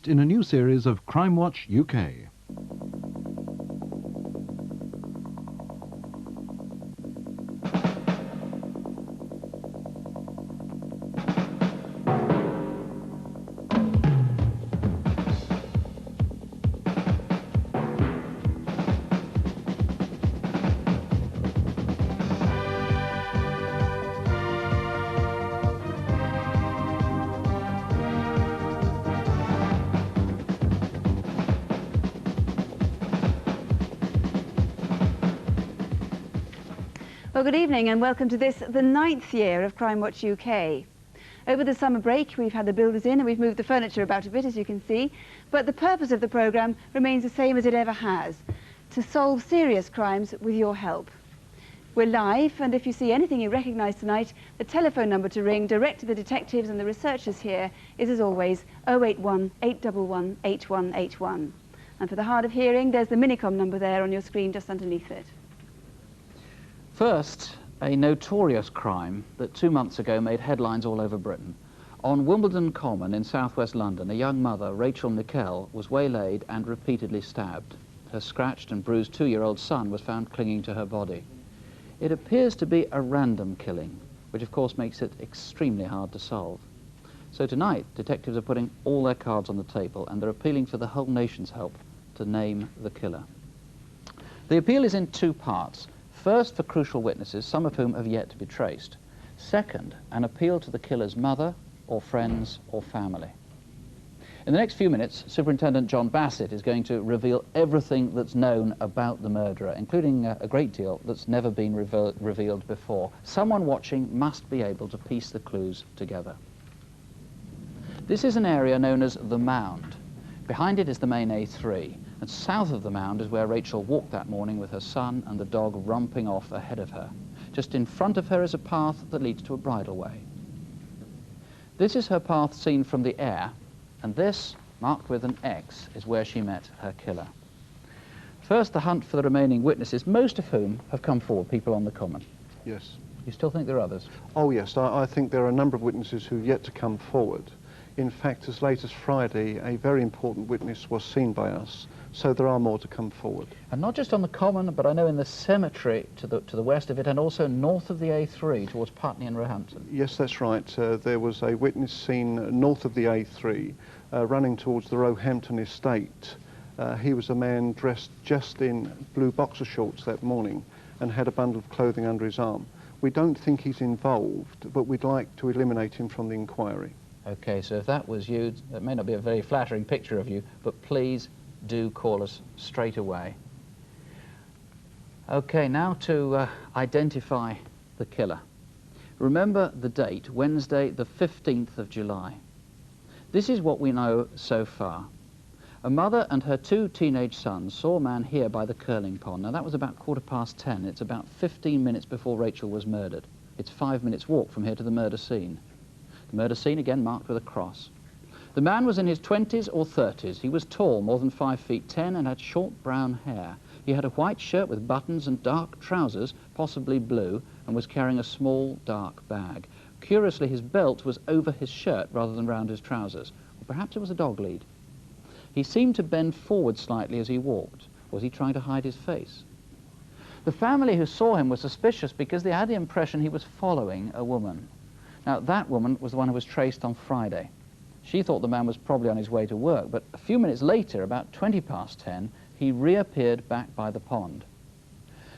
In a new series of Crimewatch UK. Well, good evening and welcome to this, the 9th year of Crimewatch UK. Over the summer break, we've had the builders in and we've moved the furniture about a bit, as you can see, but the purpose of the programme remains the same as it ever has, to solve serious crimes with your help. We're live, and if you see anything you recognise tonight, the telephone number to ring direct to the detectives and the researchers here is, as always, 081 811 8181. And for the hard of hearing, there's the Minicom number there on your screen just underneath it. First, a notorious crime that 2 months ago made headlines all over Britain. On Wimbledon Common in southwest London, a young mother, Rachel Nickell, was waylaid and repeatedly stabbed. Her scratched and bruised 2-year-old son was found clinging to her body. It appears to be a random killing, which of course makes it extremely hard to solve. So tonight, detectives are putting all their cards on the table and they're appealing for the whole nation's help to name the killer. The appeal is in 2 parts. First, for crucial witnesses, some of whom have yet to be traced. Second, an appeal to the killer's mother, or friends, or family. In the next few minutes, Superintendent John Bassett is going to reveal everything that's known about the murderer, including a great deal that's never been revealed before. Someone watching must be able to piece the clues together. This is an area known as the Mound. Behind it is the main A3, and south of the Mound is where Rachel walked that morning with her son and the dog romping off ahead of her. Just in front of her is a path that leads to a bridleway. This is her path seen from the air, and this, marked with an X, is where she met her killer. First, the hunt for the remaining witnesses, most of whom have come forward, people on the common. Yes. You still think there are others? Oh yes, I think there are a number of witnesses who've yet to come forward. In fact, as late as Friday, a very important witness was seen by us, so there are more to come forward. And not just on the common, but I know in the cemetery to the west of it, and also north of the A3 towards Putney and Roehampton. Yes, that's right. There was a witness seen north of the A3, running towards the Roehampton estate. He was a man dressed just in blue boxer shorts that morning and had a bundle of clothing under his arm. We don't think he's involved, but we'd like to eliminate him from the inquiry. Okay, so if that was you, that may not be a very flattering picture of you, but please do call us straight away. Okay, now to identify the killer. Remember the date, Wednesday the 15th of July. This is what we know so far. A mother and her 2 teenage sons saw a man here by the curling pond. Now that was about 10:15. It's about 15 minutes before Rachel was murdered. It's 5 minutes walk from here to the murder scene. The murder scene again marked with a cross. The man was in his 20s or 30s. He was tall, more than 5 feet 10, and had short brown hair. He had a white shirt with buttons and dark trousers, possibly blue, and was carrying a small dark bag. Curiously, his belt was over his shirt rather than round his trousers. Or perhaps it was a dog lead. He seemed to bend forward slightly as he walked. Was he trying to hide his face? The family who saw him were suspicious because they had the impression he was following a woman. Now, that woman was the one who was traced on Friday. She thought the man was probably on his way to work, but a few minutes later, about 10:20, he reappeared back by the pond.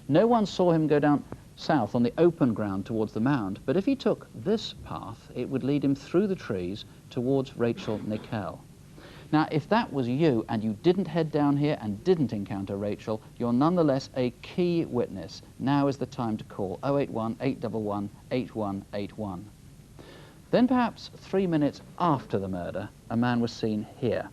No one saw him go down south on the open ground towards the Mound, but if he took this path, it would lead him through the trees towards Rachel Nickell. Now, if that was you and you didn't head down here and didn't encounter Rachel, you're nonetheless a key witness. Now is the time to call 081 811 8181. Then perhaps 3 minutes after the murder, a man was seen here.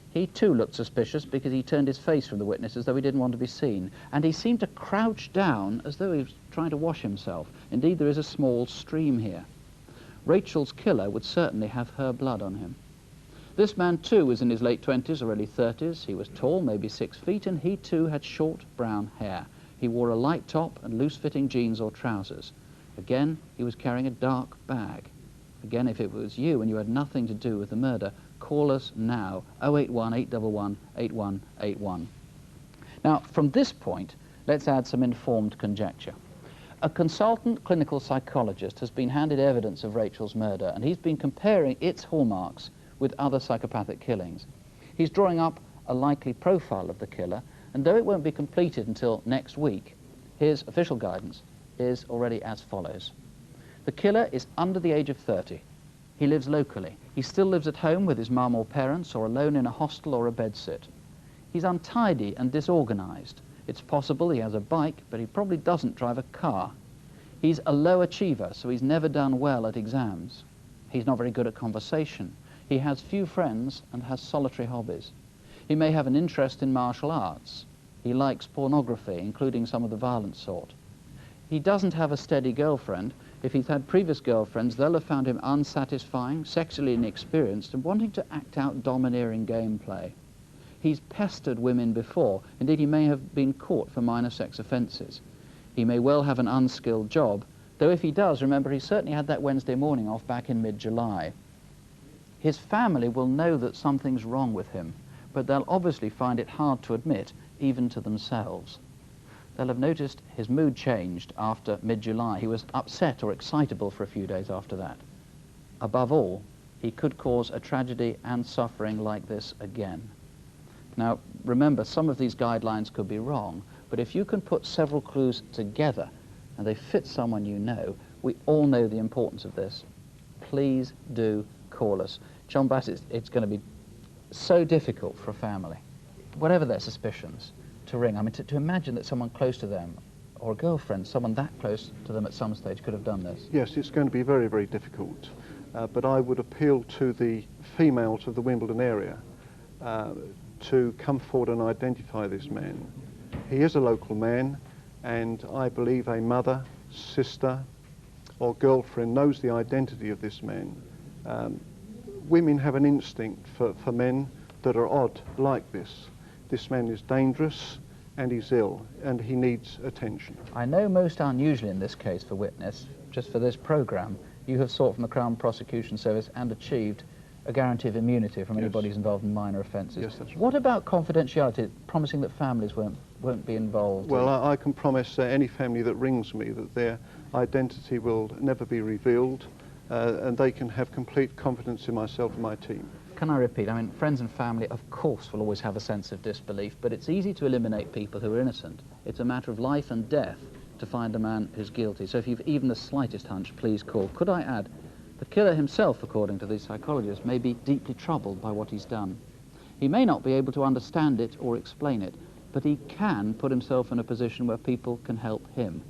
He too looked suspicious because he turned his face from the witness as though he didn't want to be seen, and he seemed to crouch down as though he was trying to wash himself. Indeed, there is a small stream here. Rachel's killer would certainly have her blood on him. This man too was in his late 20s or early 30s. He was tall, maybe 6 feet, and he too had short brown hair. He wore a light top and loose-fitting jeans or trousers. Again, he was carrying a dark bag. Again, if it was you and you had nothing to do with the murder, call us now, 081 811 8181. Now, from this point, let's add some informed conjecture. A consultant clinical psychologist has been handed evidence of Rachel's murder, and he's been comparing its hallmarks with other psychopathic killings. He's drawing up a likely profile of the killer, and though it won't be completed until next week, his official guidance is already as follows. The killer is under the age of 30. He lives locally. He still lives at home with his mum or parents, or alone in a hostel or a bedsit. He's untidy and disorganized. It's possible he has a bike, but he probably doesn't drive a car. He's a low achiever, so he's never done well at exams. He's not very good at conversation. He has few friends and has solitary hobbies. He may have an interest in martial arts. He likes pornography, including some of the violent sort. He doesn't have a steady girlfriend. If he's had previous girlfriends, they'll have found him unsatisfying, sexually inexperienced, and wanting to act out domineering gameplay. He's pestered women before. Indeed, he may have been caught for minor sex offences. He may well have an unskilled job, though if he does, remember, he certainly had that Wednesday morning off back in mid-July. His family will know that something's wrong with him, but they'll obviously find it hard to admit, even to themselves. They'll have noticed his mood changed after mid-July. He was upset or excitable for a few days after that. Above all, he could cause a tragedy and suffering like this again. Now, remember, some of these guidelines could be wrong, but if you can put several clues together and they fit someone you know, we all know the importance of this. Please do call us. John Bassett, it's going to be so difficult for a family, whatever their suspicions, to ring. I mean, to imagine that someone close to them, or a girlfriend, someone that close to them at some stage could have done this. Yes, it's going to be very, very difficult. But I would appeal to the females of the Wimbledon area to come forward and identify this man. He is a local man, and I believe a mother, sister, or girlfriend knows the identity of this man. Women have an instinct for men that are odd like this. This man is dangerous and he's ill and he needs attention. I know most unusually in this case for witness, just for this programme, you have sought from the Crown Prosecution Service and achieved a guarantee of immunity from anybody who's involved in minor offences. Yes, that's right. What about confidentiality, promising that families won't be involved? Well, I can promise any family that rings me that their identity will never be revealed and they can have complete confidence in myself and my team. Can I repeat? I mean, friends and family, of course, will always have a sense of disbelief, but it's easy to eliminate people who are innocent. It's a matter of life and death to find a man who's guilty. So if you've even the slightest hunch, please call. Could I add, the killer himself, according to these psychologists, may be deeply troubled by what he's done. He may not be able to understand it or explain it, but he can put himself in a position where people can help him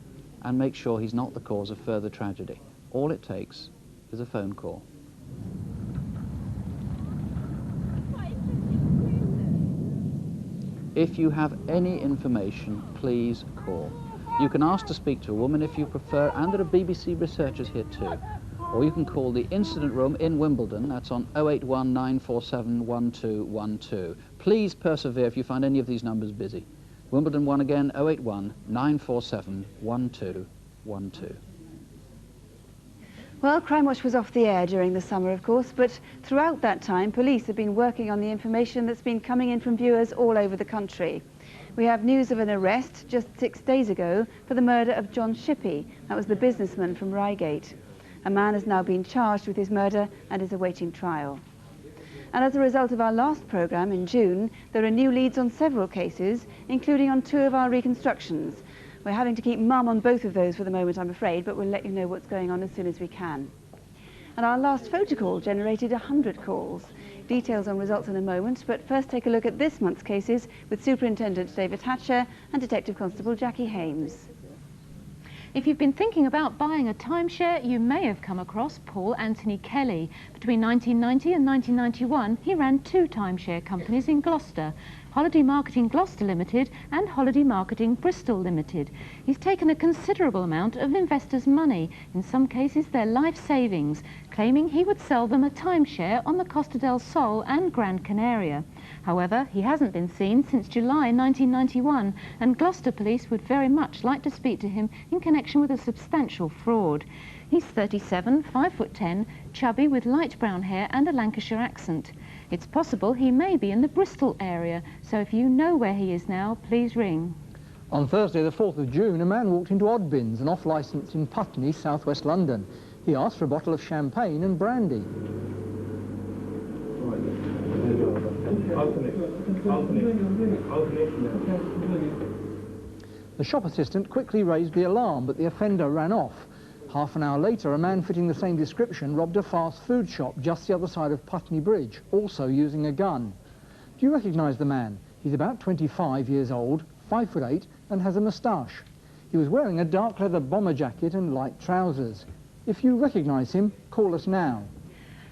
and make sure he's not the cause of further tragedy. All it takes is a phone call. If you have any information, please call. You can ask to speak to a woman if you prefer, and there are BBC researchers here too. Or you can call the incident room in Wimbledon. That's on 081 947 1212. Please persevere if you find any of these numbers busy. Wimbledon 1 again, 081 947 1212. Well, Crimewatch was off the air during the summer, of course, but throughout that time, police have been working on the information that's been coming in from viewers all over the country. We have news of an arrest just 6 days ago for the murder of John SHIPPEY. That was the businessman from Reigate. A man has now been charged with his murder and is awaiting trial. And as a result of our last programme in June, there are new leads on several cases, including on 2 of our reconstructions. We're having to keep mum on both of those for the moment, I'm afraid, but we'll let you know what's going on as soon as we can. And our last photo call generated 100 calls. Details on results in a moment, but first take a look at this month's cases with Superintendent David Hatcher and Detective Constable Jackie Hames. If you've been thinking about buying a timeshare, you may have come across Paul Anthony Kelly. Between 1990 and 1991, he ran 2 timeshare companies in Gloucester, Holiday Marketing Gloucester Limited and Holiday Marketing Bristol Limited. He's taken a considerable amount of investors' money, in some cases their life savings, claiming he would sell them a timeshare on the Costa del Sol and Gran Canaria. However, he hasn't been seen since July 1991, and Gloucester Police would very much like to speak to him in connection with a substantial fraud. He's 37, 5'10", chubby with light brown hair and a Lancashire accent. It's possible he may be in the Bristol area, so if you know where he is now, please ring. On Thursday the 4th of June, a man walked into ODDBINS, an off-licence in Putney, south-west London. He asked for a bottle of champagne and brandy. The shop assistant quickly raised the alarm, but the offender ran off. Half an hour later, a man fitting the same description robbed a fast food shop just the other side of Putney Bridge, also using a gun. Do you recognise the man? He's about 25 years old, 5'8", and has a moustache. He was wearing a dark leather bomber jacket and light trousers. If you recognise him, call us now.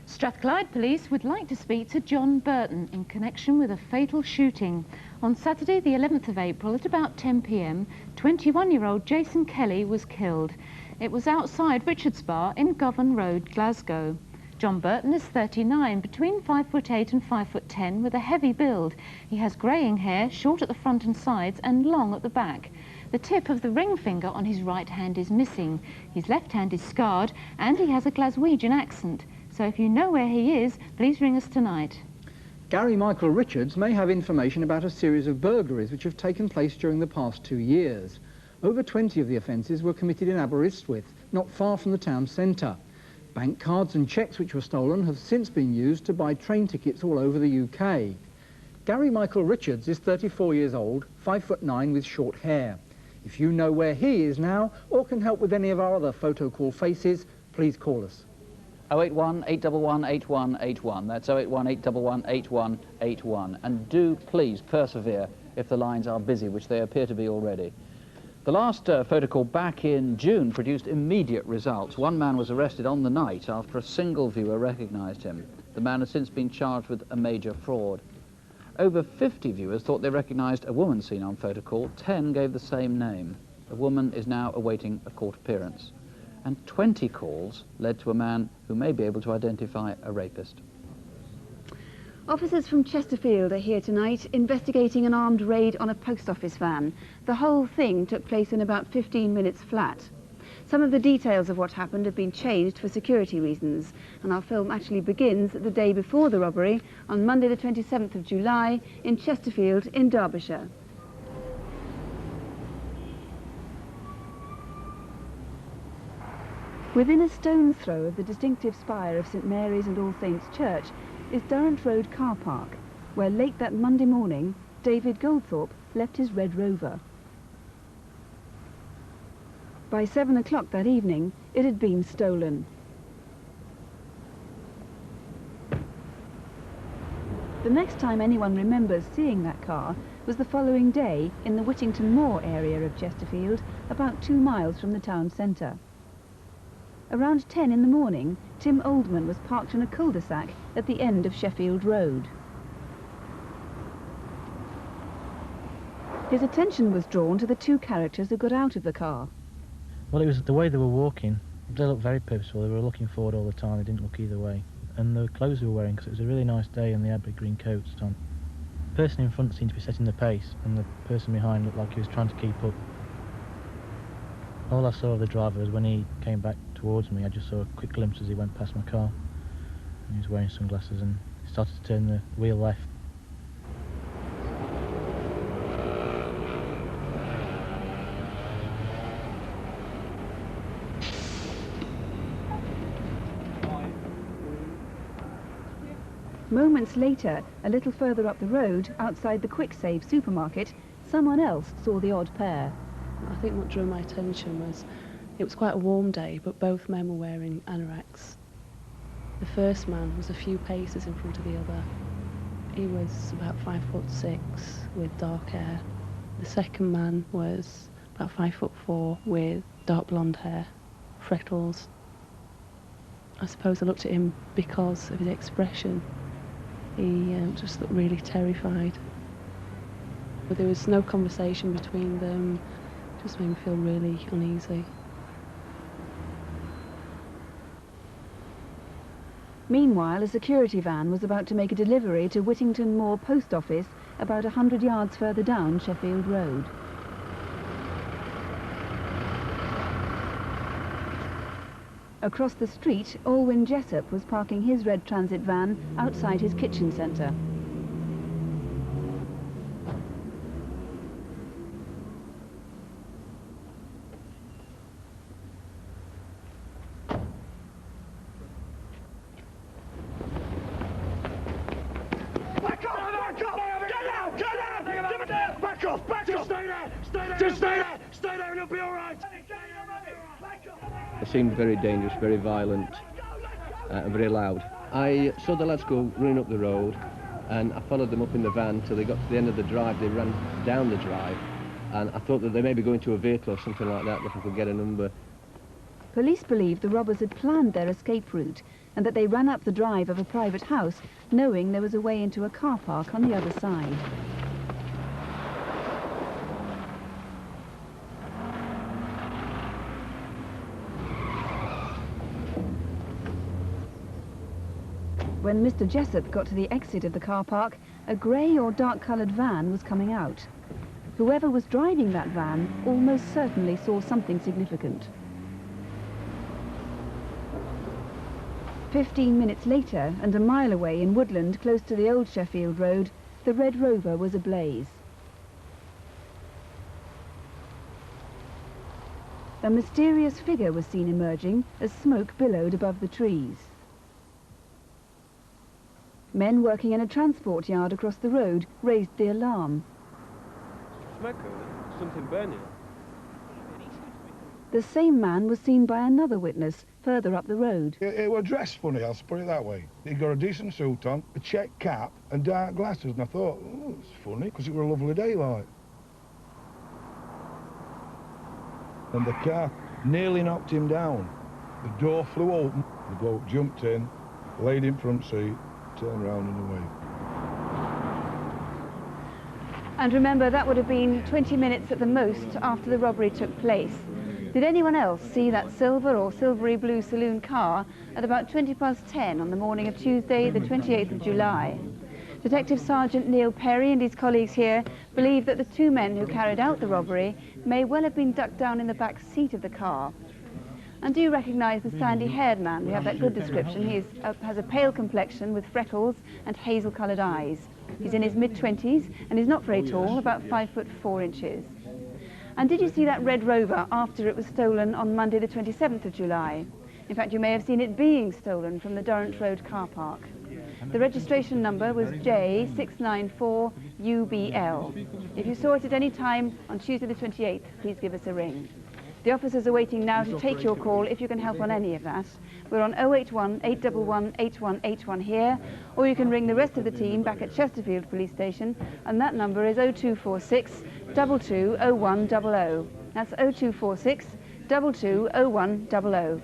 Strathclyde Police would like to speak to John Burton in connection with a fatal shooting. On Saturday the 11th of April at about 10 p.m, 21-year-old Jason Kelly was killed. It was outside Richard's Bar in Govan Road, Glasgow. John Burton is 39, between 5'8" and 5'10", with a heavy build. He has greying hair, short at the front and sides and long at the back. The tip of the ring finger on his right hand is missing. His left hand is scarred and he has a Glaswegian accent. So if you know where he is, please ring us tonight. Gary Michael Richards may have information about a series of burglaries which have taken place during the past 2 years. Over 20 of the offences were committed in Aberystwyth, not far from the town centre. Bank cards and cheques which were stolen have since been used to buy train tickets all over the UK. Gary Michael Richards is 34 years old, 5'9" with short hair. If you know where he is now, or can help with any of our other photo call faces, please call us. 081 811 8181. That's 081 811 8181. And do please persevere if the lines are busy, which they appear to be already. The last photo call back in June produced immediate results. One man was arrested on the night after a single viewer recognised him. The man has since been charged with a major fraud. Over 50 viewers thought they recognised a woman seen on photo call. 10 gave the same name. The woman is now awaiting a court appearance. And 20 calls led to a man who may be able to identify a rapist. Officers from Chesterfield are here tonight investigating an armed raid on a post office van. The whole thing took place in about 15 minutes flat. Some of the details of what happened have been changed for security reasons, and our film actually begins the day before the robbery on Monday the 27th of July in Chesterfield in Derbyshire. Within a stone's throw of the distinctive spire of St Mary's and All Saints Church is Durrant Road car park, where late that Monday morning David Goldthorpe left his Red Rover. By 7 o'clock that evening it had been stolen. The next time anyone remembers seeing that car was the following day in the Whittington Moor area of Chesterfield, about 2 miles from the town centre. Around 10 in the morning, Tim Oldman was parked in a cul-de-sac at the end of Sheffield Road. His attention was drawn to the 2 characters who got out of the car. Well, it was the way they were walking. They looked very purposeful. They were looking forward all the time. They didn't look either way. And the clothes they were wearing, because it was a really nice day and they had big green coats on. The person in front seemed to be setting the pace, and the person behind looked like he was trying to keep up. All I saw of the driver was when he came back towards me, I just saw a quick glimpse as he went past my car. And he was wearing sunglasses and he started to turn the wheel left. Moments later, a little further up the road, outside the Quick Save supermarket, someone else saw the odd pair. I think what drew my attention was it was quite a warm day, but both men were wearing anoraks. The first man was a few paces in front of the other. He was about 5'6" with dark hair. The second man was about 5'4" with dark blonde hair, freckles. I suppose I looked at him because of his expression. He just looked really terrified. But there was no conversation between them. It just made me feel really uneasy. Meanwhile, a security van was about to make a delivery to Whittington Moor Post Office about 100 yards further down Sheffield Road. Across the street, Alwyn Jessup was parking his red transit van outside his kitchen centre. It seemed very dangerous, very violent, and very loud. I saw the lads go running up the road, and I followed them up in the van till they got to the end of the drive. They ran down the drive, and I thought that they may be going to a vehicle or something like that, if I could get a number. Police believed the robbers had planned their escape route and that they ran up the drive of a private house, knowing there was a way into a car park on the other side. When Mr. Jessup got to the exit of the car park, a grey or dark-coloured van was coming out. Whoever was driving that van almost certainly saw something significant. 15 minutes later, and a mile away in woodland close to the old Sheffield road, the Red Rover was ablaze. A mysterious figure was seen emerging as smoke billowed above the trees. Men working in a transport yard across the road raised the alarm. Smoke, something burning. The same man was seen by another witness further up the road. It was dressed funny, I'll put it that way. He got a decent suit on, a check cap and dark glasses, and I thought, oh, it's funny, because it was a lovely day, like. And the car nearly knocked him down. The door flew open, the bloke jumped in, laid in front seat, turned round and away. And remember, that would have been 20 minutes at the most after the robbery took place. Did anyone else see that silver or silvery blue saloon car at about 10:20 on the morning of Tuesday, the 28th of July? Detective Sergeant Neil Perry and his colleagues here believe that the two men who carried out the robbery may well have been ducked down in the back seat of the car. And do you recognise the sandy-haired man? We have that good description. He has a pale complexion with freckles and hazel-coloured eyes. He's in his mid-20s and he's not very tall, about 5'4". And did you see that Red Rover after it was stolen on Monday the 27th of July? In fact, you may have seen it being stolen from the Durrant Road car park. The registration number was J694UBL. If you saw it at any time on Tuesday the 28th, please give us a ring. The officers are waiting now to take your call if you can help on any of that. We're on 081 811 8181 here, or you can ring the rest of the team back at Chesterfield Police Station, and that number is 0246 220100. That's 0246 220100.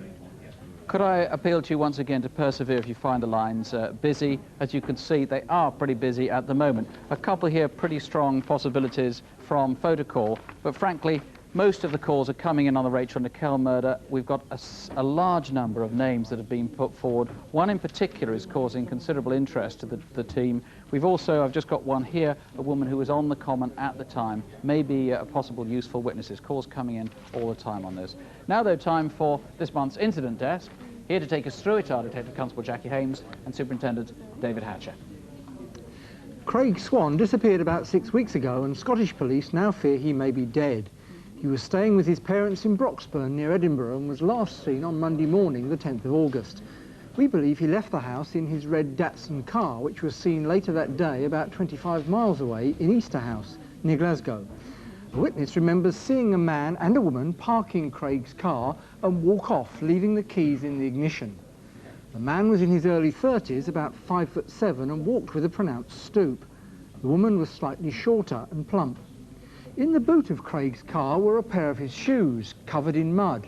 Could I appeal to you once again to persevere if you find the lines busy? As you can see, they are pretty busy at the moment. A couple here, pretty strong possibilities from photocall, but frankly, most of the calls are coming in on the Rachel Nickell murder. We've got a large number of names that have been put forward. One in particular is causing considerable interest to the team. We've also, I've just got one here, a woman who was on the common at the time, maybe a possible useful witnesses. Calls coming in all the time on this. Now, though, time for this month's Incident Desk. Here to take us through it are Detective Constable Jackie Hames and Superintendent David Hatcher. Craig Swan disappeared about 6 weeks ago, and Scottish police now fear he may be dead. He was staying with his parents in Broxburn near Edinburgh and was last seen on Monday morning, the 10th of August. We believe he left the house in his red Datsun car, which was seen later that day about 25 miles away in Easterhouse, near Glasgow. A witness remembers seeing a man and a woman parking Craig's car and walk off, leaving the keys in the ignition. The man was in his early 30s, about 5'7", and walked with a pronounced stoop. The woman was slightly shorter and plump. In the boot of Craig's car were a pair of his shoes, covered in mud.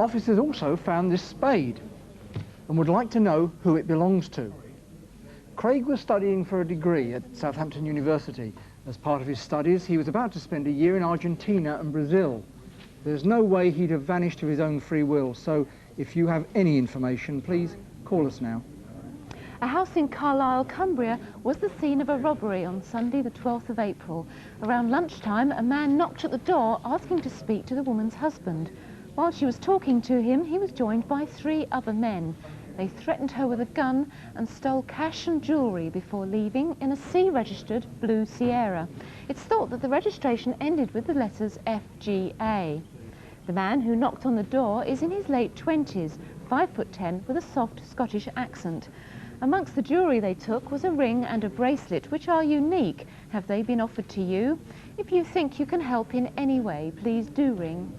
Officers also found this spade and would like to know who it belongs to. Craig was studying for a degree at Southampton University. As part of his studies, he was about to spend a year in Argentina and Brazil. There's no way he'd have vanished of his own free will, so if you have any information, please call us now. A house in Carlisle, Cumbria, was the scene of a robbery on Sunday, the 12th of April. Around lunchtime, a man knocked at the door asking to speak to the woman's husband. While she was talking to him, he was joined by 3 other men. They threatened her with a gun and stole cash and jewellery before leaving in a C-registered blue Sierra. It's thought that the registration ended with the letters FGA. The man who knocked on the door is in his late 20s, 5'10", with a soft Scottish accent. Amongst the jewellery they took was a ring and a bracelet, which are unique. Have they been offered to you? If you think you can help in any way, please do ring.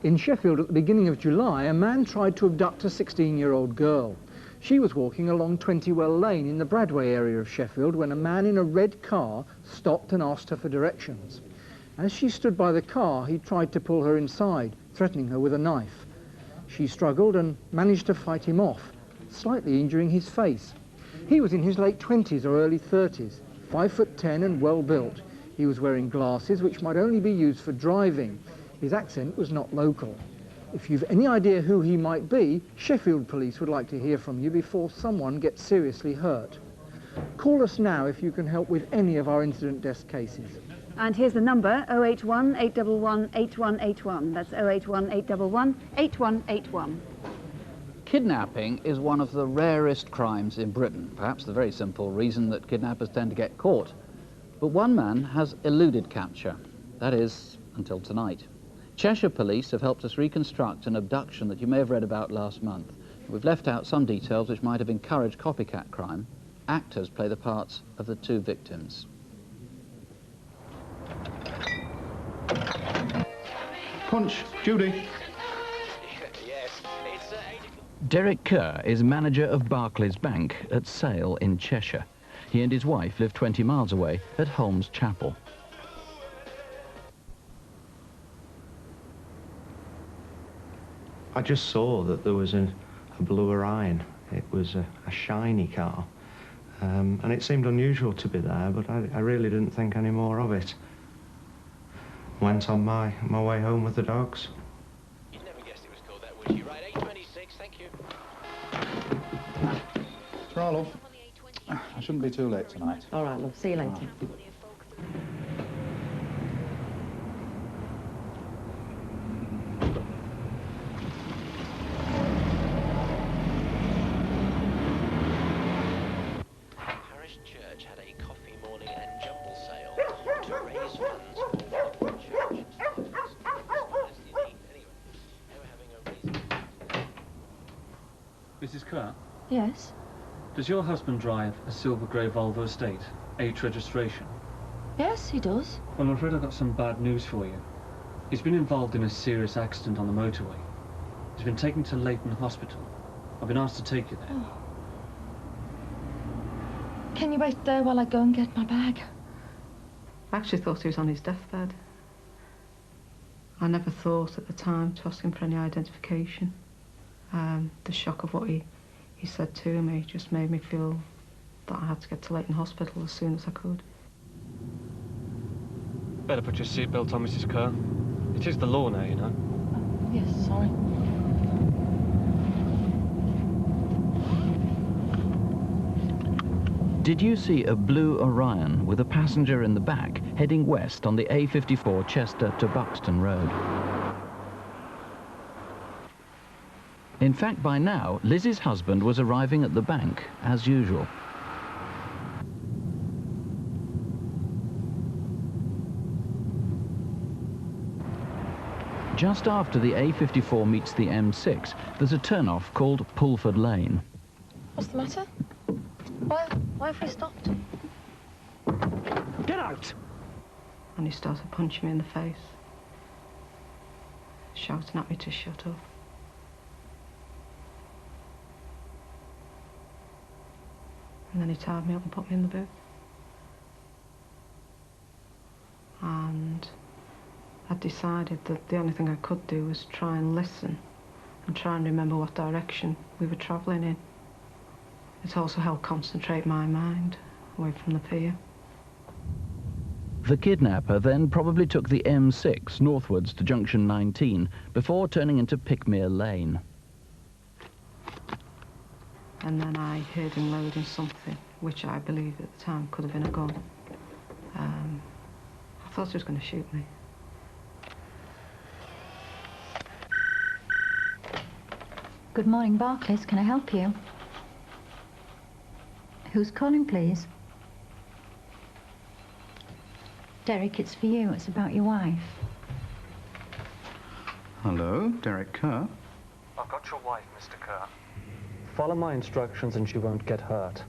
In Sheffield at the beginning of July, a man tried to abduct a 16-year-old girl. She was walking along 20well Lane in the Bradway area of Sheffield when a man in a red car stopped and asked her for directions. As she stood by the car, he tried to pull her inside, threatening her with a knife. She struggled and managed to fight him off, slightly injuring his face. He was in his late 20s or early 30s, 5'10" and well built. He was wearing glasses which might only be used for driving. His accent was not local. If you've any idea who he might be, Sheffield Police would like to hear from you before someone gets seriously hurt. Call us now if you can help with any of our incident desk cases. And here's the number, 081 811 8181. That's 081 811 8181. Kidnapping is one of the rarest crimes in Britain, perhaps the very simple reason that kidnappers tend to get caught. But one man has eluded capture, that is, until tonight. Cheshire police have helped us reconstruct an abduction that you may have read about last month. We've left out some details which might have encouraged copycat crime. Actors play the parts of the 2 victims. Punch, Judy. Derek Kerr is manager of Barclays Bank at Sale in Cheshire. He and his wife live 20 miles away at Holmes Chapel. I just saw that there was a blue Orion. It was a shiny car, and it seemed unusual to be there, but I really didn't think any more of it. Went on my way home with the dogs. You'd never guessed it was called that, would you? Right, 826, thank you. Right, love. I shouldn't be too late tonight. All right, love. See you later. Parish Church had a coffee morning and jumble sale to raise funds for Wimbledon Church. Mrs. Kerr, Yes? does your husband drive a silver grey Volvo Estate, H registration? Yes, he does. Well, I'm afraid I've got some bad news for you. He's been involved in a serious accident on the motorway. He's been taken to Leighton Hospital. I've been asked to take you there. Oh. Can you wait there while I go and get my bag? I actually thought he was on his deathbed. I never thought at the time to ask him for any identification. The shock of what he said to me just made me feel that I had to get to Leighton Hospital as soon as I could. Better put your seatbelt on, Mrs. Kerr. It is the law now, you know. Yes, sorry. Did you see a blue Orion with a passenger in the back heading west on the A54 Chester to Buxton Road? In fact, by now, Liz's husband was arriving at the bank, as usual. Just after the A54 meets the M6, there's a turn-off called Pulford Lane. What's the matter? Why have we stopped? Get out! And he started punching me in the face, shouting at me to shut up. And then he tied me up and put me in the boot. And I decided that the only thing I could do was try and listen and try and remember what direction we were travelling in. It also helped concentrate my mind away from the fear. The kidnapper then probably took the M6 northwards to junction 19 before turning into Pickmere Lane. And then I heard him loading something, which I believed at the time could have been a gun. I thought he was going to shoot me. Good morning, Barclays. Can I help you? Who's calling, please? Derek, it's for you. It's about your wife. Hello, Derek Kerr. I've got your wife, Mr. Kerr. Follow my instructions and she won't get hurt.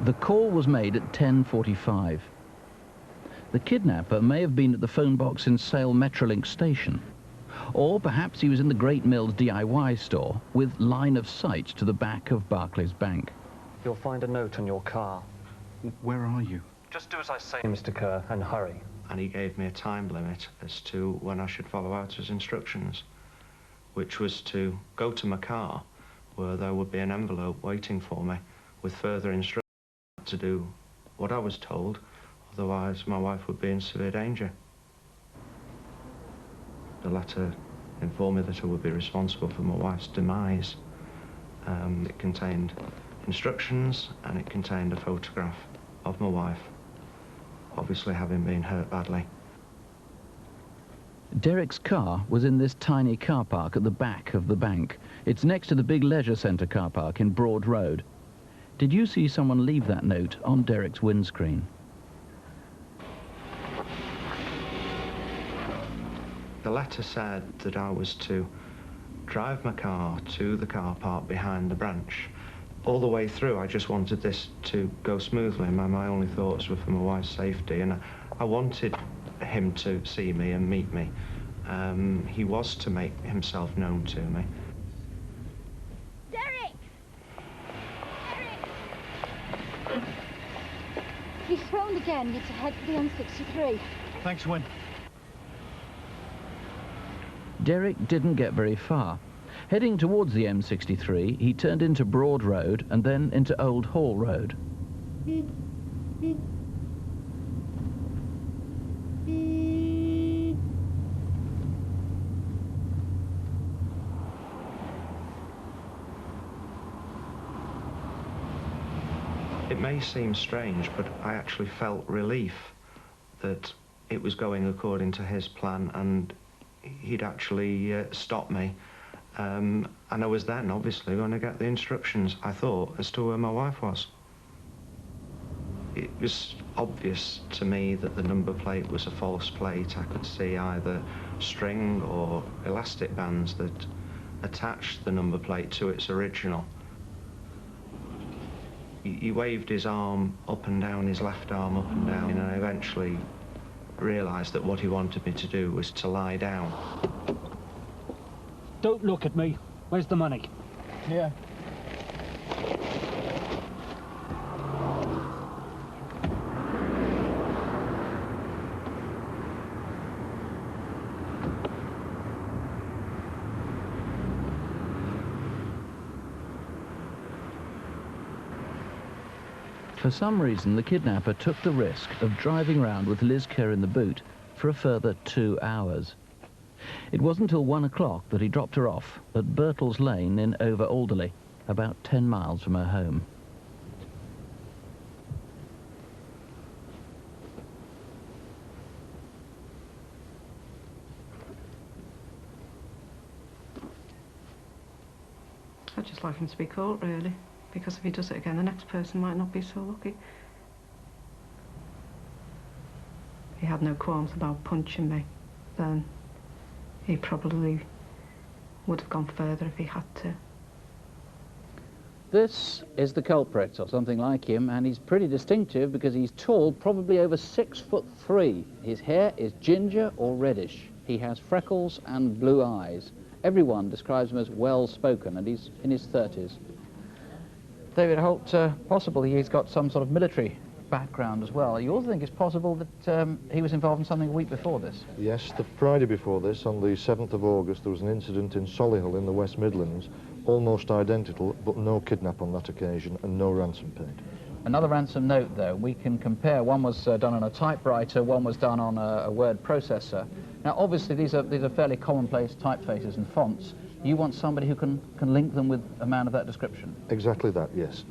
The call was made at 10:45. The kidnapper may have been at the phone box in Sale Metrolink station, or perhaps he was in the Great Mills DIY store with line of sight to the back of Barclays Bank. You'll find a note on your car. Where are you? Just do as I say, Mr. Kerr, and hurry. And he gave me a time limit as to when I should follow out his instructions, which was to go to my car, where there would be an envelope waiting for me with further instructions to do what I was told, otherwise my wife would be in severe danger. The letter informed me that I would be responsible for my wife's demise. It contained instructions and it contained a photograph of my wife, obviously having been hurt badly. Derek's car was in this tiny car park at the back of the bank. It's next to the big leisure centre car park in Broad Road. Did you see someone leave that note on Derek's windscreen? The letter said that I was to drive my car to the car park behind the branch. All the way through, I just wanted this to go smoothly. My only thoughts were for my wife's safety, and I wanted him to see me and meet me. He was to make himself known to me. Derek! Derek! He's phoned again. It's ahead for the M63. Thanks, Win. Derek didn't get very far. Heading towards the M63, he turned into Broad Road and then into Old Hall Road. It may seem strange, but I actually felt relief that it was going according to his plan and he'd actually stopped me. And I was then obviously going to get the instructions, I thought, as to where my wife was. It was obvious to me that the number plate was a false plate. I could see either string or elastic bands that attached the number plate to its original. He waved his arm up and down, his left arm up and down, and I eventually realised that what he wanted me to do was to lie down. Don't look at me. Where's the money? Here. For some reason, the kidnapper took the risk of driving round with Liz Kerr in the boot for a further 2 hours. It wasn't until 1 o'clock that he dropped her off at Birtles Lane in Over Alderley, about 10 miles from her home. I'd just like him to be caught, really, because if he does it again, the next person might not be so lucky. He had no qualms about punching me, then he probably would have gone further if he had to. This is the culprit, or something like him, and he's pretty distinctive because he's tall, probably over 6'3". His hair is ginger or reddish. He has freckles and blue eyes. Everyone describes him as well-spoken, and he's in his 30s. David Holt, possibly he's got some sort of military background as well. You also think it's possible that he was involved in something a week before this? Yes, the Friday before this, on the 7th of August, there was an incident in Solihull in the West Midlands, almost identical, but no kidnap on that occasion and no ransom paid. Another ransom note, though, we can compare. One was done on a typewriter, one was done on a word processor. Now, obviously, these are fairly commonplace typefaces and fonts. You want somebody who can link them with a man of that description? Exactly that, yes.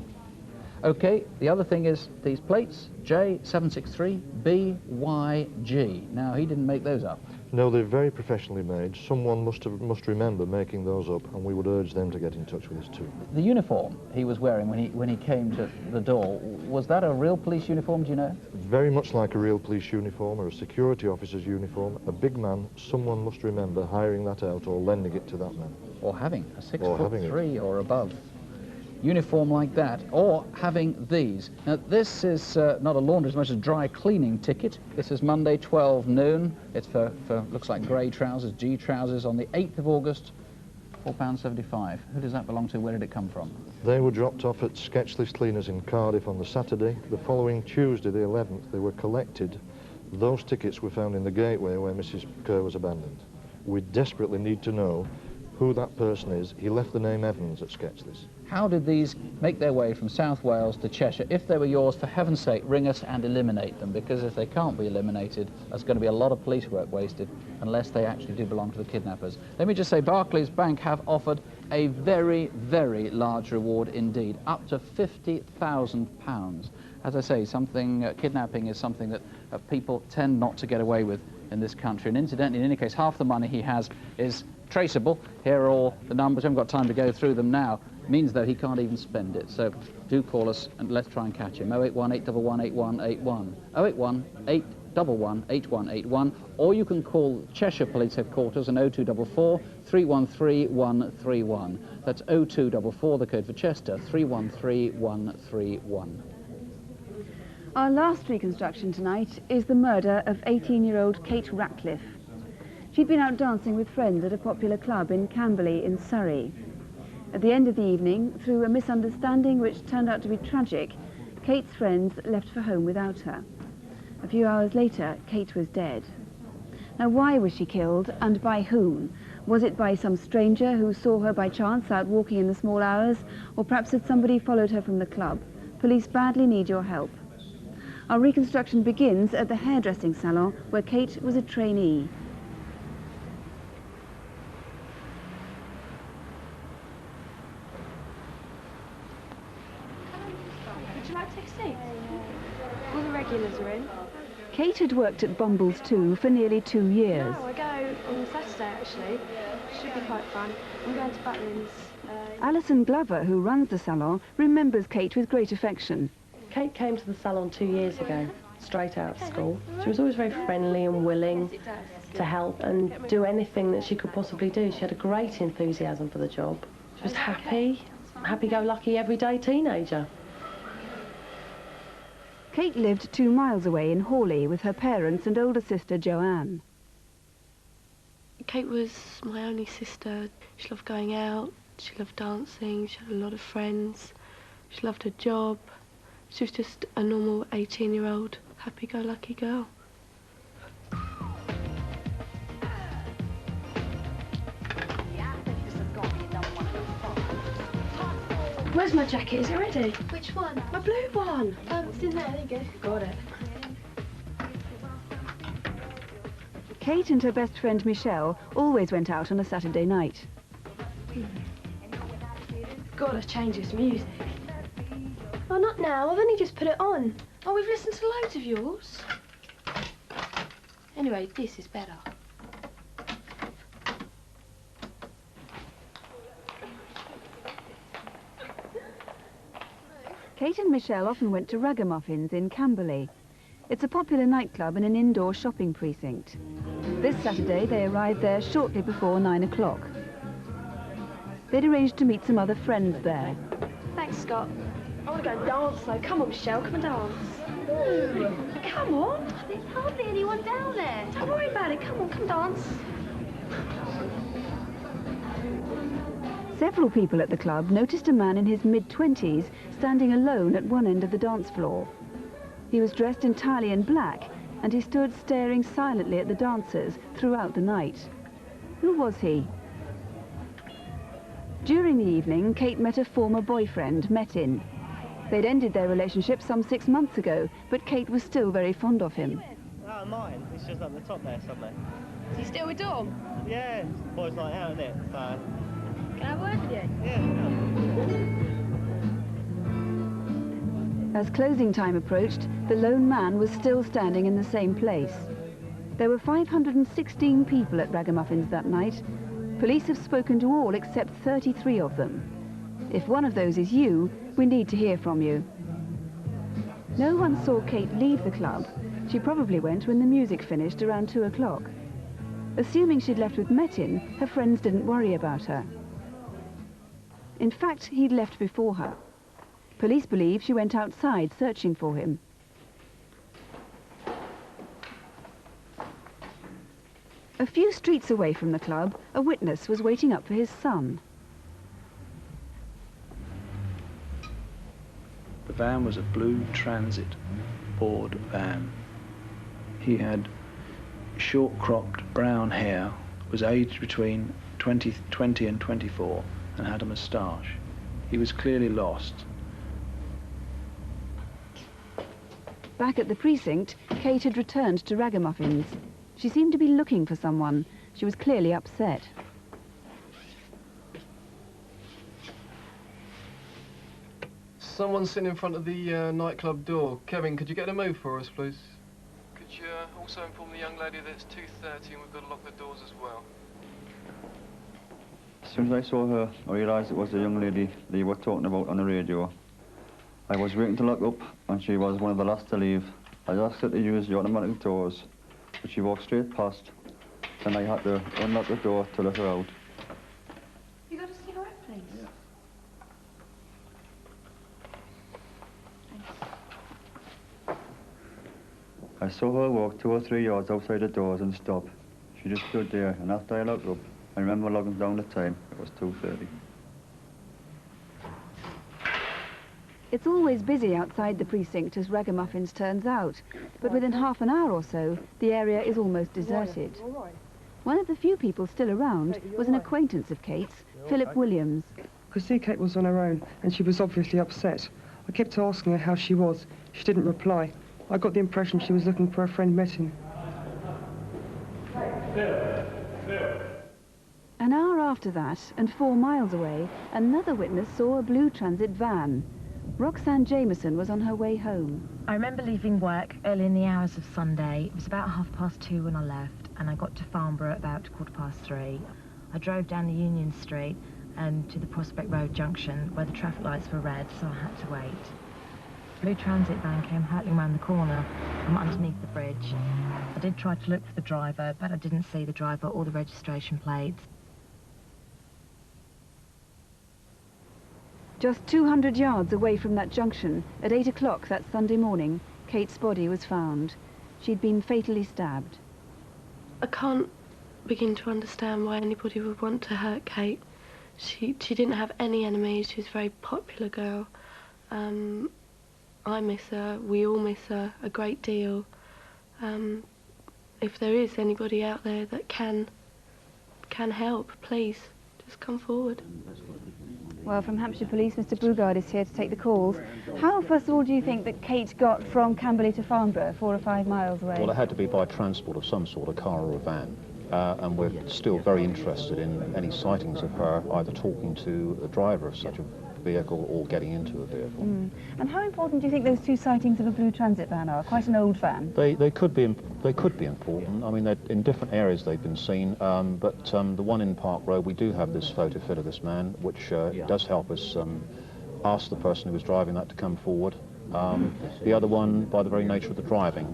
OK, the other thing is these plates, J763BYG. Now, he didn't make those up. No, they're very professionally made. Someone must remember making those up, and we would urge them to get in touch with us too. The uniform he was wearing when he came to the door, was that a real police uniform, do you know? Very much like a real police uniform or a security officer's uniform. A big man, someone must remember hiring that out or lending it to that man. Or having a 6'3" or above uniform like that, or having these. Now this is not a laundry as much as a dry cleaning ticket. This is Monday 12 noon. It's for looks like grey trousers, G trousers, on the 8th of August, £4.75. Who does that belong to? Where did it come from? They were dropped off at Sketchlist Cleaners in Cardiff on the Saturday. The following Tuesday, the 11th, they were collected. Those tickets were found in the gateway where Mrs. Kerr was abandoned. We desperately need to know who that person is. He left the name Evans at Sketchlist. How did these make their way from South Wales to Cheshire? If they were yours, for heaven's sake, ring us and eliminate them, because if they can't be eliminated, there's going to be a lot of police work wasted unless they actually do belong to the kidnappers. Let me just say, Barclays Bank have offered a very, very large reward indeed, up to £50,000. As I say, kidnapping is something that people tend not to get away with in this country. And incidentally, in any case, half the money he has is traceable. Here are all the numbers. I haven't got time to go through them now. It means, though, he can't even spend it. So do call us and let's try and catch him. 081 811 8181. 081 811 8181. Or you can call Cheshire Police Headquarters on 0244 313 131. That's 0244, the code for Chester, 313 131. Our last reconstruction tonight is the murder of 18-year-old Kate Rackliff. She'd been out dancing with friends at a popular club in Camberley in Surrey. At the end of the evening, through a misunderstanding which turned out to be tragic, Kate's friends left for home without her. A few hours later, Kate was dead. Now, why was she killed, and by whom? Was it by some stranger who saw her by chance out walking in the small hours, or perhaps had somebody followed her from the club? Police badly need your help. Our reconstruction begins at the hairdressing salon where Kate was a trainee. Would you like to take a seat? All the regulars are in. Kate had worked at Bumble's too for nearly 2 years. No, I go on Saturday actually. Should be quite fun. I'm going to Butlins. Alison Glover, who runs the salon, remembers Kate with great affection. Kate came to the salon 2 years ago, straight out of school. She was always very friendly and willing to help and do anything that she could possibly do. She had a great enthusiasm for the job. She was happy-go-lucky, everyday teenager. Kate lived 2 miles away in Hawley with her parents and older sister Joanne. Kate was my only sister. She loved going out, she loved dancing, she had a lot of friends, she loved her job. She was just a normal 18-year-old, happy-go-lucky girl. Where's my jacket? Is it ready? Which one? My blue one. It's in there, there you go. Got it. Kate and her best friend Michelle always went out on a Saturday night. Gotta change this music. Oh, not now. I've only just put it on. Oh, we've listened to loads of yours. Anyway, this is better. Kate and Michelle often went to Ragamuffins in Camberley. It's a popular nightclub and an indoor shopping precinct. This Saturday, they arrived there shortly before 9 o'clock. They'd arranged to meet some other friends there. Thanks, Scott. I want to go and dance, though. Come on, Michelle, come and dance. Come on. There's hardly anyone down there. Don't worry about it. Come on, come dance. Several people at the club noticed a man in his mid-20s standing alone at one end of the dance floor. He was dressed entirely in black, and he stood staring silently at the dancers throughout the night. Who was he? During the evening, Kate met a former boyfriend, Metin. They'd ended their relationship some 6 months ago, but Kate was still very fond of him. Oh, mine. It's just up the top there somewhere. Is he still with Dawn? Yeah, it's boys' night out, isn't it? So... Can I have a word with you? Yeah. As closing time approached, the lone man was still standing in the same place. There were 516 people at Ragamuffins that night. Police have spoken to all except 33 of them. If one of those is you, we need to hear from you. No one saw Kate leave the club. She probably went when the music finished around 2 o'clock. Assuming she'd left with Metin, her friends didn't worry about her. In fact, he'd left before her. Police believe she went outside searching for him. A few streets away from the club, a witness was waiting up for his son. The van was a blue Transit board van. He had short-cropped brown hair, was aged between 20 and 24, and had a moustache. He was clearly lost. Back at the precinct, Kate had returned to Ragamuffins. She seemed to be looking for someone. She was clearly upset. Someone's sitting in front of the nightclub door. Kevin, could you get a move for us, please? Could you also inform the young lady that it's 2:30 and we've got to lock the doors as well? As soon as I saw her, I realised it was the young lady they were talking about on the radio. I was waiting to lock up, and she was one of the last to leave. I asked her to use the automatic doors, but she walked straight past, and I had to unlock the door to let her out. You got a cigarette, please? Yeah. I saw her walk 2 or 3 yards outside the doors and stop. She just stood there, and after I locked up, I remember logging down the time. It was 2:30. It's always busy outside the precinct as Ragamuffins turns out, but within half an hour or so, the area is almost deserted. One of the few people still around was an acquaintance of Kate's, Philip Williams. I could see Kate was on her own, and she was obviously upset. I kept asking her how she was. She didn't reply. I got the impression she was looking for her friend Metin. An hour after that, and 4 miles away, another witness saw a blue Transit van. Roxanne Jameson was on her way home. I remember leaving work early in the hours of Sunday. It was about 2:30 when I left, and I got to Farnborough about 3:15. I drove down the Union Street and to the Prospect Road junction where the traffic lights were red, so I had to wait. A blue Transit van came hurtling round the corner from underneath the bridge. I did try to look for the driver, but I didn't see the driver or the registration plates. Just 200 yards away from that junction, at 8 o'clock that Sunday morning, Kate's body was found. She'd been fatally stabbed. I can't begin to understand why anybody would want to hurt Kate. She didn't have any enemies. She was a very popular girl. I miss her. We all miss her a great deal. If there is anybody out there that can help, please, just come forward. Well, from Hampshire Police, Mr. Brugard is here to take the calls. How, first of all, do you think that Kate got from Camberley to Farnborough, 4 or 5 miles away? Well, it had to be by transport of some sort, a car or a van. And we're still very interested in any sightings of her, either talking to the driver of such a vehicle or getting into a vehicle. And how important do you think those 2 sightings of a blue Transit van are? Quite an old van. They could be important. I mean, in different areas they've been seen, but the one in Park Road, we do have this photo fit of this man, which does help us ask the person who was driving that to come forward. The other one, by the very nature of the driving,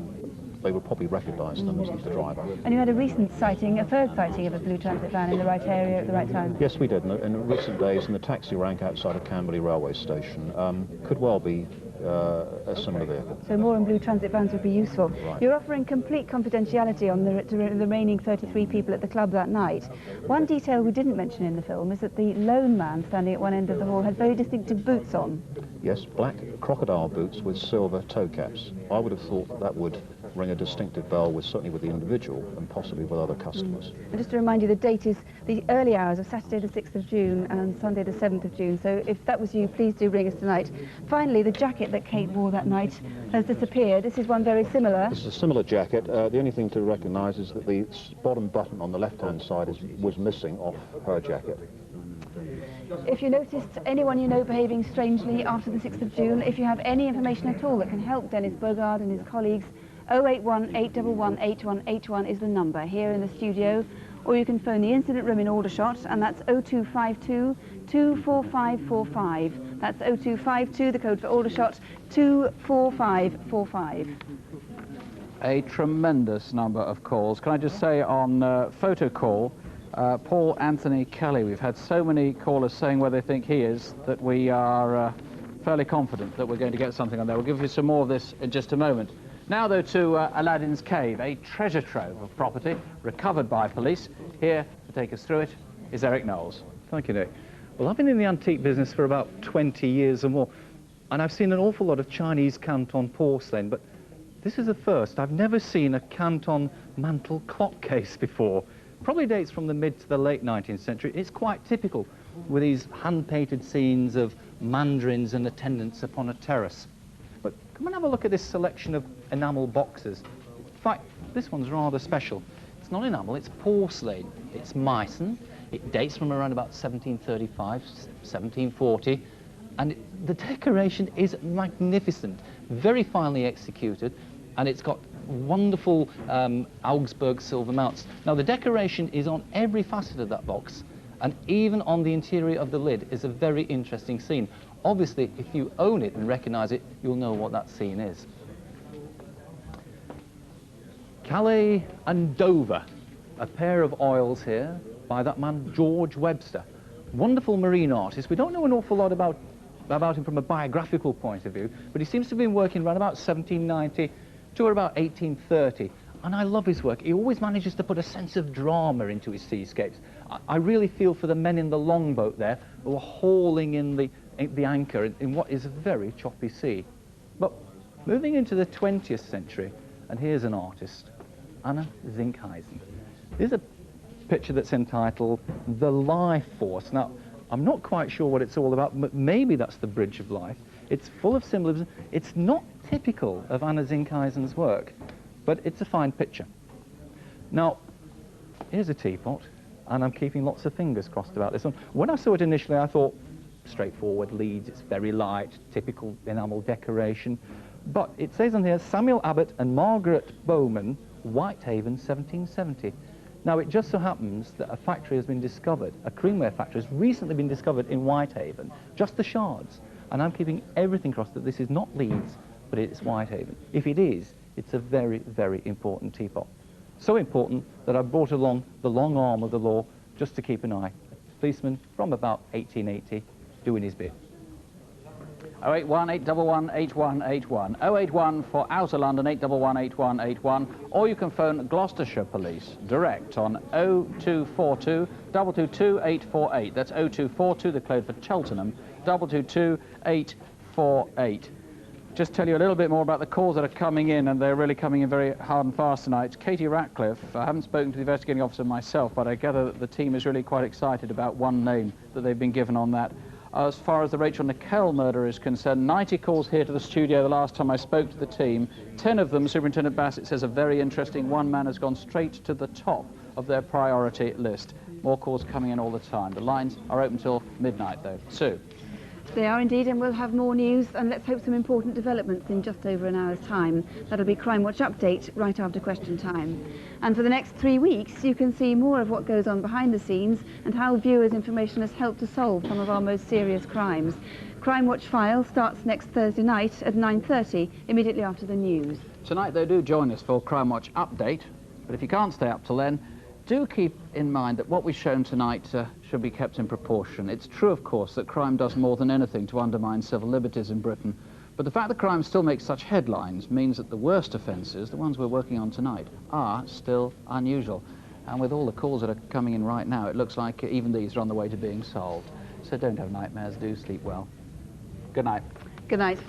they would probably recognise them as the driver. And you had a recent sighting, a third sighting of a blue Transit van in the right area at the right time? Yes, we did. In recent days, in the taxi rank outside of Camberley railway station, could well be a similar vehicle. So more on blue Transit vans would be useful. Right. You're offering complete confidentiality on the remaining 33 people at the club that night. One detail we didn't mention in the film is that the lone man standing at one end of the hall had very distinctive boots on. Yes, black crocodile boots with silver toe caps. I would have thought that would ring a distinctive bell, certainly with the individual and possibly with other customers. And just to remind you, the date is the early hours of Saturday the 6th of June and Sunday the 7th of June, so if that was you, please do ring us tonight. Finally, the jacket that Kate wore that night has disappeared. This is one very similar. This is a similar jacket. The only thing to recognise is that the bottom button on the left-hand side was missing off her jacket. If you noticed anyone you know behaving strangely after the 6th of June, if you have any information at all that can help Dennis Bogard and his colleagues, 081 811 8181 is the number here in the studio, or you can phone the incident room in Aldershot, and that's 0252 24545. That's 0252, the code for Aldershot, 24545. A tremendous number of calls. Can I just say on photo call, Paul Anthony Kelly, we've had so many callers saying where they think he is that we are fairly confident that we're going to get something on there. We'll give you some more of this in just a moment. Now, though, to Aladdin's Cave, a treasure trove of property recovered by police. Here to take us through it is Eric Knowles. Thank you, Nick. Well, I've been in the antique business for about 20 years or more, and I've seen an awful lot of Chinese Canton porcelain, but this is the first. I've never seen a Canton mantel clock case before. Probably dates from the mid to the late 19th century. It's quite typical, with these hand-painted scenes of mandarins and attendants upon a terrace. But come and have a look at this selection of enamel boxes. In fact, this one's rather special. It's not enamel, it's porcelain. It's Meissen. It dates from around about 1735, 1740. And the decoration is magnificent, very finely executed, and it's got wonderful Augsburg silver mounts. Now, the decoration is on every facet of that box, and even on the interior of the lid is a very interesting scene. Obviously, if you own it and recognise it, you'll know what that scene is. Calais and Dover, a pair of oils here by that man George Webster. Wonderful marine artist. We don't know an awful lot about him from a biographical point of view, but he seems to have been working around about 1790 to about 1830. And I love his work. He always manages to put a sense of drama into his seascapes. I really feel for the men in the longboat there who are hauling in the anchor in what is a very choppy sea. But moving into the 20th century, and here's an artist, Anna Zinkhuisen. Here's a picture that's entitled The Life Force. Now, I'm not quite sure what it's all about, but maybe that's the Bridge of Life. It's full of symbolism. It's not typical of Anna Zinkhuysen's work, but it's a fine picture. Now, here's a teapot, and I'm keeping lots of fingers crossed about this one. When I saw it initially, I thought, straightforward leads, it's very light, typical enamel decoration. But it says on here, Samuel Abbott and Margaret Bowman, Whitehaven, 1770. Now, it just so happens that a factory has been discovered, a creamware factory has recently been discovered in Whitehaven, just the shards. And I'm keeping everything crossed that this is not Leeds, but it's Whitehaven. If it is, it's a very, very important teapot. So important that I brought along the long arm of the law just to keep an eye. A policeman from about 1880 doing his bit. 081 811 8181, 081 for Outer London 811 8181, or you can phone Gloucestershire Police direct on 0242 222 848. That's 0242, the code for Cheltenham, 222 848. Just tell you a little bit more about the calls that are coming in, and they're really coming in very hard and fast tonight. Kate Rackliff, I haven't spoken to the investigating officer myself, but I gather that the team is really quite excited about one name that they've been given on that. As far as the Rachel Nickell murder is concerned, 90 calls here to the studio the last time I spoke to the team. 10 of them, Superintendent Bassett says, are very interesting. One man has gone straight to the top of their priority list. More calls coming in all the time. The lines are open till midnight, though. Sue. They are indeed, and we'll have more news, and let's hope some important developments in just over an hour's time. That'll be Crimewatch Update right after question time. And for the next 3 weeks, you can see more of what goes on behind the scenes and how viewers' information has helped to solve some of our most serious crimes. Crimewatch File starts next Thursday night at 9:30, immediately after the news. Tonight, though, do join us for Crimewatch Update, but if you can't stay up till then, do keep in mind that what we've shown tonight should be kept in proportion. It's true, of course, that crime does more than anything to undermine civil liberties in Britain, but the fact that crime still makes such headlines means that the worst offences, the ones we're working on tonight, are still unusual. And with all the calls that are coming in right now, it looks like even these are on the way to being solved. So don't have nightmares, do sleep well. Good night. Good night.